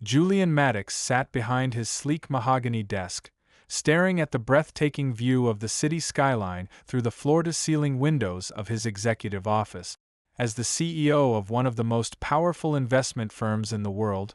Julian Maddox sat behind his sleek mahogany desk, staring at the breathtaking view of the city skyline through the floor-to-ceiling windows of his executive office. As the CEO of one of the most powerful investment firms in the world,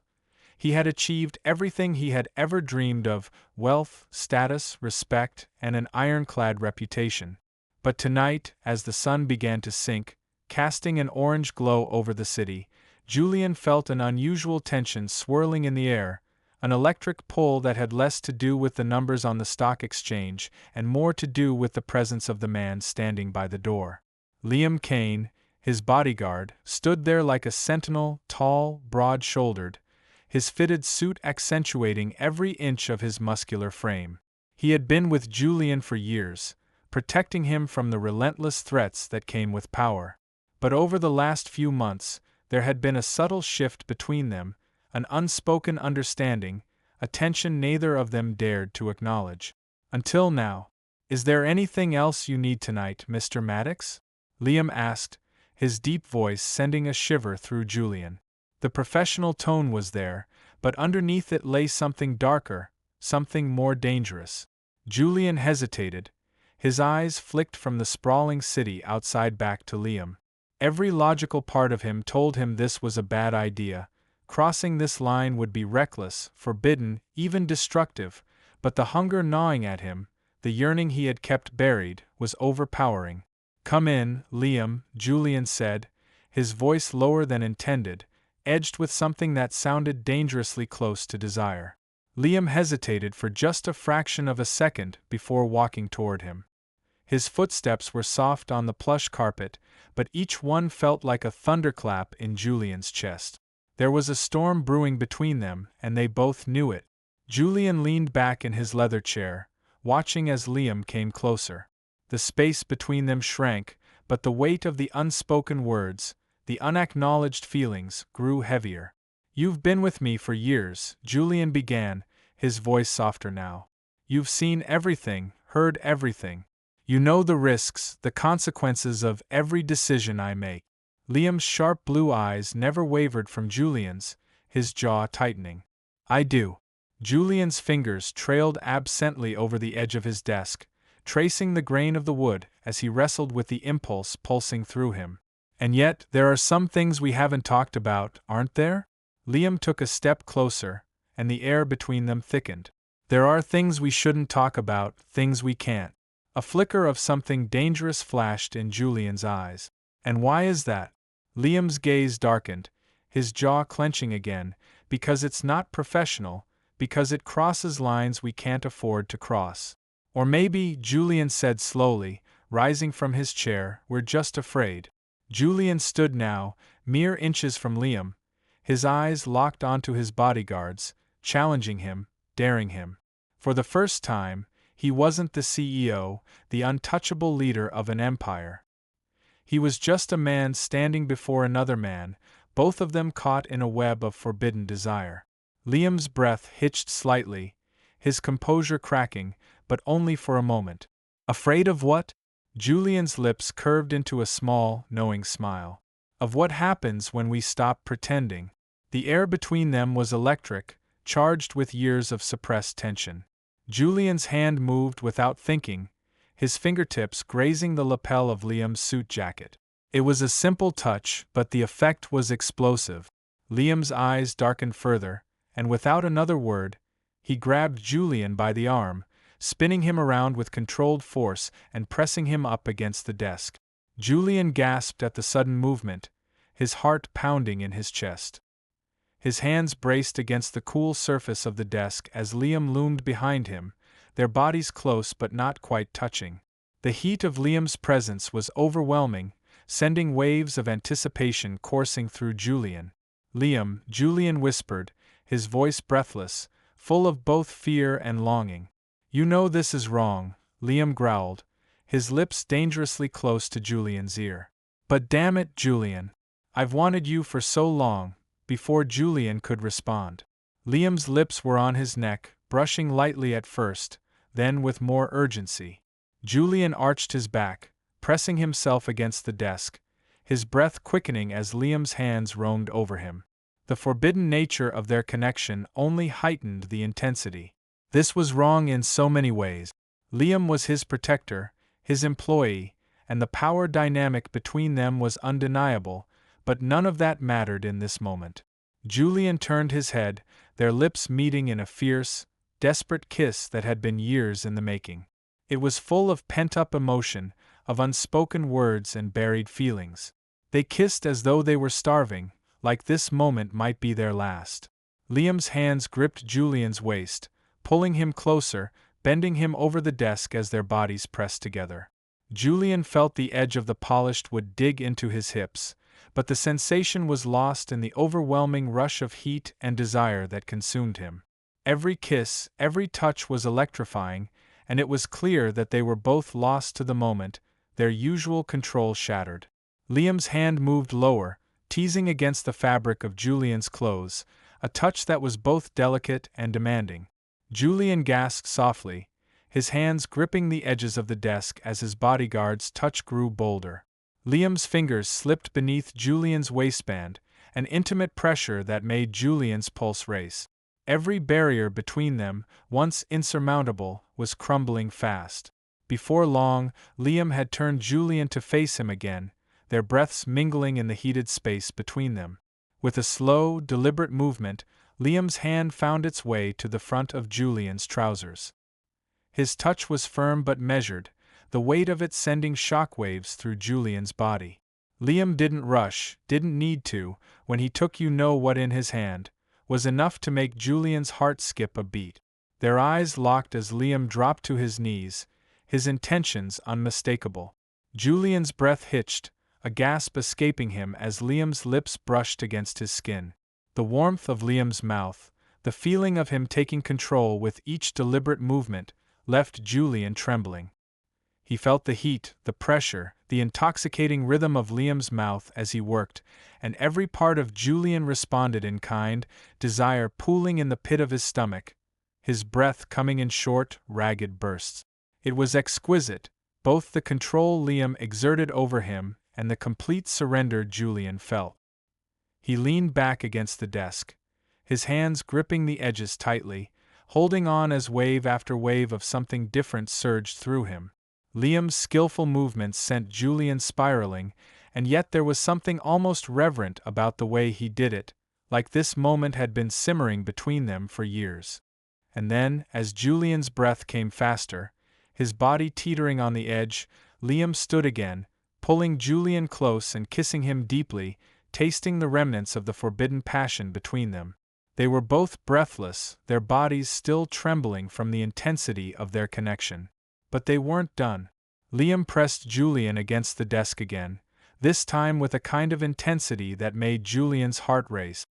he had achieved everything he had ever dreamed of: wealth, status, respect, and an ironclad reputation. But tonight, as the sun began to sink, casting an orange glow over the city, Julian felt an unusual tension swirling in the air, an electric pull that had less to do with the numbers on the stock exchange and more to do with the presence of the man standing by the door. Liam Kane, his bodyguard, stood there like a sentinel, tall, broad-shouldered, his fitted suit accentuating every inch of his muscular frame. He had been with Julian for years, protecting him from the relentless threats that came with power. But over the last few months, there had been a subtle shift between them, an unspoken understanding, a tension neither of them dared to acknowledge. Until now. "Is there anything else you need tonight, Mr. Maddox?" Liam asked, his deep voice sending a shiver through Julian. The professional tone was there, but underneath it lay something darker, something more dangerous. Julian hesitated, his eyes flicked from the sprawling city outside back to Liam. Every logical part of him told him this was a bad idea. Crossing this line would be reckless, forbidden, even destructive, but the hunger gnawing at him, the yearning he had kept buried, was overpowering. "Come in, Liam," Julian said, his voice lower than intended, edged with something that sounded dangerously close to desire. Liam hesitated for just a fraction of a second before walking toward him. His footsteps were soft on the plush carpet, but each one felt like a thunderclap in Julian's chest. There was a storm brewing between them, and they both knew it. Julian leaned back in his leather chair, watching as Liam came closer. The space between them shrank, but the weight of the unspoken words, the unacknowledged feelings, grew heavier. "You've been with me for years," Julian began, his voice softer now. "You've seen everything, heard everything. You know the risks, the consequences of every decision I make." Liam's sharp blue eyes never wavered from Julian's, his jaw tightening. "I do." Julian's fingers trailed absently over the edge of his desk, tracing the grain of the wood as he wrestled with the impulse pulsing through him. "And yet, there are some things we haven't talked about, aren't there?" Liam took a step closer, and the air between them thickened. "There are things we shouldn't talk about, things we can't." A flicker of something dangerous flashed in Julian's eyes. "And why is that?" Liam's gaze darkened, his jaw clenching again. "Because it's not professional, because it crosses lines we can't afford to cross. Or maybe," Julian said slowly, rising from his chair, "we're just afraid." Julian stood now, mere inches from Liam, his eyes locked onto his bodyguard's, challenging him, daring him. For the first time, he wasn't the CEO, the untouchable leader of an empire. He was just a man standing before another man, both of them caught in a web of forbidden desire. Liam's breath hitched slightly, his composure cracking, but only for a moment. "Afraid of what?" Julian's lips curved into a small, knowing smile. "Of what happens when we stop pretending." The air between them was electric, charged with years of suppressed tension. Julian's hand moved without thinking, his fingertips grazing the lapel of Liam's suit jacket. It was a simple touch, but the effect was explosive. Liam's eyes darkened further, and without another word, he grabbed Julian by the arm, spinning him around with controlled force and pressing him up against the desk. Julian gasped at the sudden movement, his heart pounding in his chest. His hands braced against the cool surface of the desk as Liam loomed behind him, their bodies close but not quite touching. The heat of Liam's presence was overwhelming, sending waves of anticipation coursing through Julian. "Liam," Julian whispered, his voice breathless, full of both fear and longing. "You know this is wrong," Liam growled, his lips dangerously close to Julian's ear. "But damn it, Julian. I've wanted you for so long." Before Julian could respond, Liam's lips were on his neck, brushing lightly at first, then with more urgency. Julian arched his back, pressing himself against the desk, his breath quickening as Liam's hands roamed over him. The forbidden nature of their connection only heightened the intensity. This was wrong in so many ways. Liam was his protector, his employee, and the power dynamic between them was undeniable, but none of that mattered in this moment. Julian turned his head, their lips meeting in a fierce, desperate kiss that had been years in the making. It was full of pent-up emotion, of unspoken words and buried feelings. They kissed as though they were starving, like this moment might be their last. Liam's hands gripped Julian's waist, pulling him closer, bending him over the desk as their bodies pressed together. Julian felt the edge of the polished wood dig into his hips, but the sensation was lost in the overwhelming rush of heat and desire that consumed him. Every kiss, every touch was electrifying, and it was clear that they were both lost to the moment, their usual control shattered. Liam's hand moved lower, teasing against the fabric of Julian's clothes, a touch that was both delicate and demanding. Julian gasped softly, his hands gripping the edges of the desk as his bodyguard's touch grew bolder. Liam's fingers slipped beneath Julian's waistband, an intimate pressure that made Julian's pulse race. Every barrier between them, once insurmountable, was crumbling fast. Before long, Liam had turned Julian to face him again, their breaths mingling in the heated space between them. With a slow, deliberate movement, Liam's hand found its way to the front of Julian's trousers. His touch was firm but measured, the weight of it sending shockwaves through Julian's body. Liam didn't rush, didn't need to, when he took you-know-what in his hand, was enough to make Julian's heart skip a beat. Their eyes locked as Liam dropped to his knees, his intentions unmistakable. Julian's breath hitched, a gasp escaping him as Liam's lips brushed against his skin. The warmth of Liam's mouth, the feeling of him taking control with each deliberate movement, left Julian trembling. He felt the heat, the pressure, the intoxicating rhythm of Liam's mouth as he worked, and every part of Julian responded in kind, desire pooling in the pit of his stomach, his breath coming in short, ragged bursts. It was exquisite, both the control Liam exerted over him and the complete surrender Julian felt. He leaned back against the desk, his hands gripping the edges tightly, holding on as wave after wave of something different surged through him. Liam's skillful movements sent Julian spiraling, and yet there was something almost reverent about the way he did it, like this moment had been simmering between them for years. And then, as Julian's breath came faster, his body teetering on the edge, Liam stood again, pulling Julian close and kissing him deeply, tasting the remnants of the forbidden passion between them. They were both breathless, their bodies still trembling from the intensity of their connection. But they weren't done. Liam pressed Julian against the desk again, this time with a kind of intensity that made Julian's heart race.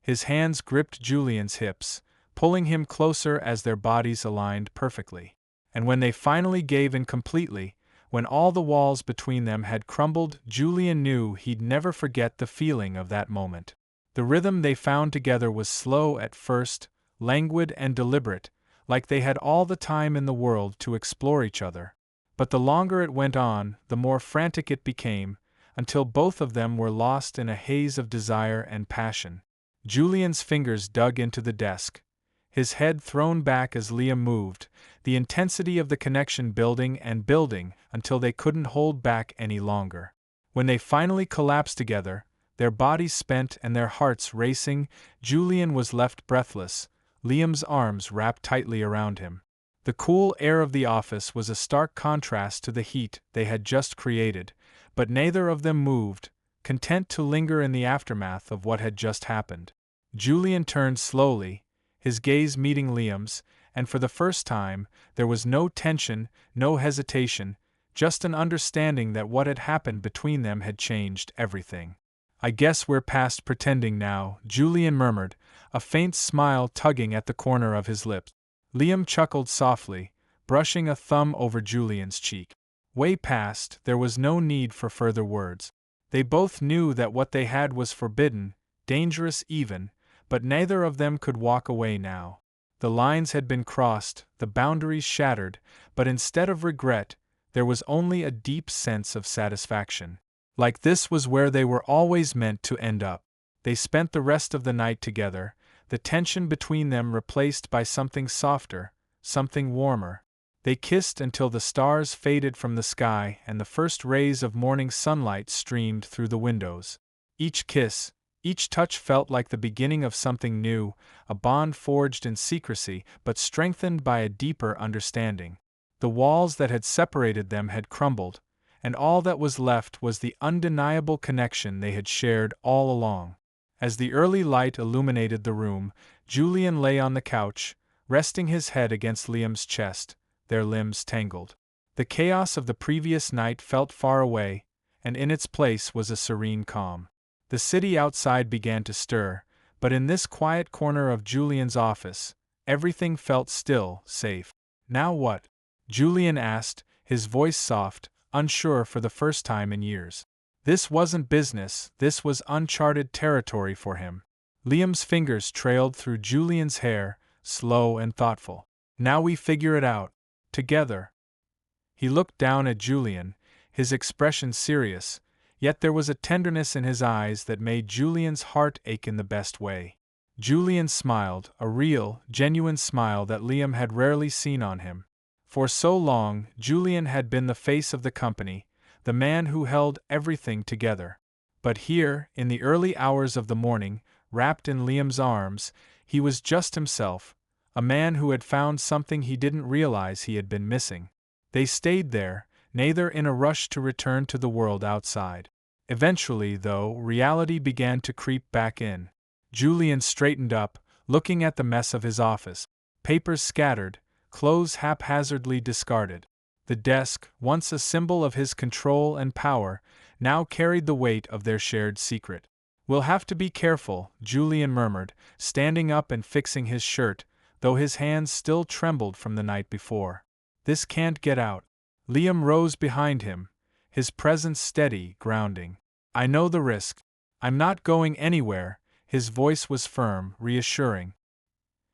His hands gripped Julian's hips, pulling him closer as their bodies aligned perfectly. And when they finally gave in completely, when all the walls between them had crumbled, Julian knew he'd never forget the feeling of that moment. The rhythm they found together was slow at first, languid and deliberate, like they had all the time in the world to explore each other. But the longer it went on, the more frantic it became, until both of them were lost in a haze of desire and passion. Julian's fingers dug into the desk, his head thrown back as Liam moved, the intensity of the connection building and building until they couldn't hold back any longer. When they finally collapsed together, their bodies spent and their hearts racing, Julian was left breathless, Liam's arms wrapped tightly around him. The cool air of the office was a stark contrast to the heat they had just created, but neither of them moved, content to linger in the aftermath of what had just happened. Julian turned slowly, his gaze meeting Liam's, and for the first time, there was no tension, no hesitation, just an understanding that what had happened between them had changed everything. "I guess we're past pretending now," Julian murmured, a faint smile tugging at the corner of his lips. Liam chuckled softly, brushing a thumb over Julian's cheek. Way past, there was no need for further words. They both knew that what they had was forbidden, dangerous even, but neither of them could walk away now. The lines had been crossed, the boundaries shattered, but instead of regret, there was only a deep sense of satisfaction. Like this was where they were always meant to end up. They spent the rest of the night together, the tension between them replaced by something softer, something warmer. They kissed until the stars faded from the sky and the first rays of morning sunlight streamed through the windows. Each kiss, each touch felt like the beginning of something new, a bond forged in secrecy but strengthened by a deeper understanding. The walls that had separated them had crumbled, and all that was left was the undeniable connection they had shared all along. As the early light illuminated the room, Julian lay on the couch, resting his head against Liam's chest, their limbs tangled. The chaos of the previous night felt far away, and in its place was a serene calm. The city outside began to stir, but in this quiet corner of Julian's office, everything felt still, safe. "Now what?" Julian asked, his voice soft, unsure for the first time in years. This wasn't business, this was uncharted territory for him. Liam's fingers trailed through Julian's hair, slow and thoughtful. "Now we figure it out. Together." He looked down at Julian, his expression serious, yet there was a tenderness in his eyes that made Julian's heart ache in the best way. Julian smiled, a real, genuine smile that Liam had rarely seen on him. For so long, Julian had been the face of the company, the man who held everything together. But here, in the early hours of the morning, wrapped in Liam's arms, he was just himself, a man who had found something he didn't realize he had been missing. They stayed there, neither in a rush to return to the world outside. Eventually, though, reality began to creep back in. Julian straightened up, looking at the mess of his office. Papers scattered, clothes haphazardly discarded. The desk, once a symbol of his control and power, now carried the weight of their shared secret. "We'll have to be careful," Julian murmured, standing up and fixing his shirt, though his hands still trembled from the night before. "This can't get out." Liam rose behind him, his presence steady, grounding. "I know the risk. I'm not going anywhere," his voice was firm, reassuring.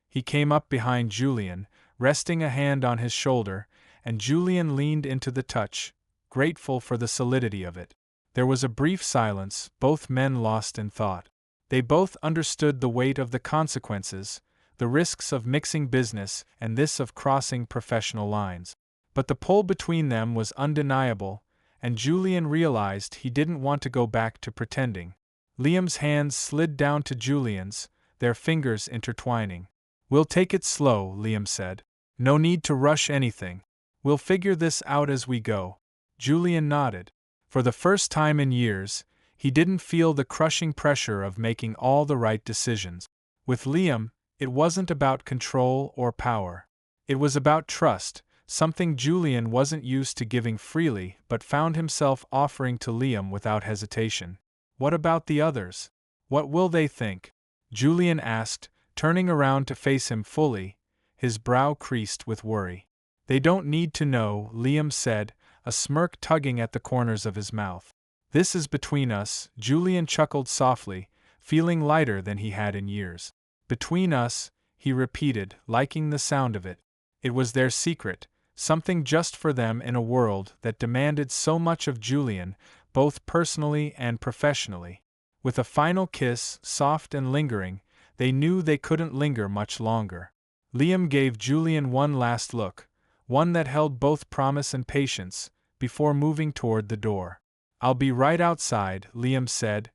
He came up behind Julian, resting a hand on his shoulder, and Julian leaned into the touch, grateful for the solidity of it. There was a brief silence, both men lost in thought. They both understood the weight of the consequences, the risks of mixing business and this of crossing professional lines. But the pull between them was undeniable, and Julian realized he didn't want to go back to pretending. Liam's hands slid down to Julian's, their fingers intertwining. "We'll take it slow," Liam said. "No need to rush anything. We'll figure this out as we go." Julian nodded. For the first time in years, he didn't feel the crushing pressure of making all the right decisions. With Liam, it wasn't about control or power. It was about trust, something Julian wasn't used to giving freely but found himself offering to Liam without hesitation. "What about the others? What will they think?" Julian asked, turning around to face him fully, his brow creased with worry. "They don't need to know," Liam said, a smirk tugging at the corners of his mouth. "This is between us," Julian chuckled softly, feeling lighter than he had in years. "Between us," he repeated, liking the sound of it. It was their secret, something just for them in a world that demanded so much of Julian, both personally and professionally. With a final kiss, soft and lingering, they knew they couldn't linger much longer. Liam gave Julian one last look, one that held both promise and patience, before moving toward the door. "I'll be right outside," Liam said,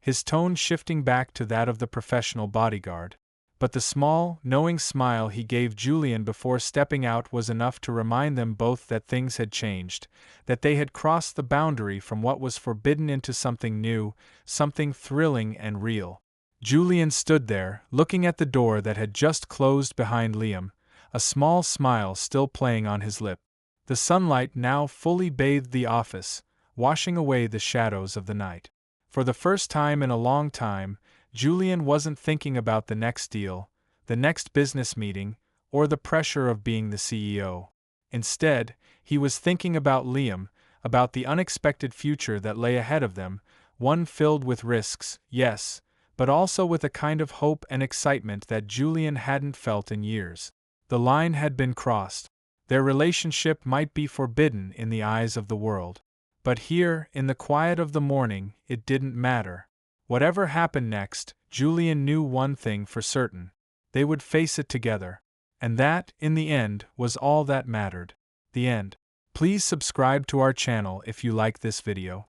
his tone shifting back to that of the professional bodyguard. But the small, knowing smile he gave Julian before stepping out was enough to remind them both that things had changed, that they had crossed the boundary from what was forbidden into something new, something thrilling and real. Julian stood there, looking at the door that had just closed behind Liam, a small smile still playing on his lip. The sunlight now fully bathed the office, washing away the shadows of the night. For the first time in a long time, Julian wasn't thinking about the next deal, the next business meeting, or the pressure of being the CEO. Instead, he was thinking about Liam, about the unexpected future that lay ahead of them, one filled with risks, yes, but also with a kind of hope and excitement that Julian hadn't felt in years. The line had been crossed. Their relationship might be forbidden in the eyes of the world. But here, in the quiet of the morning, it didn't matter. Whatever happened next, Julian knew one thing for certain. They would face it together. And that, in the end, was all that mattered. The end. Please subscribe to our channel if you like this video.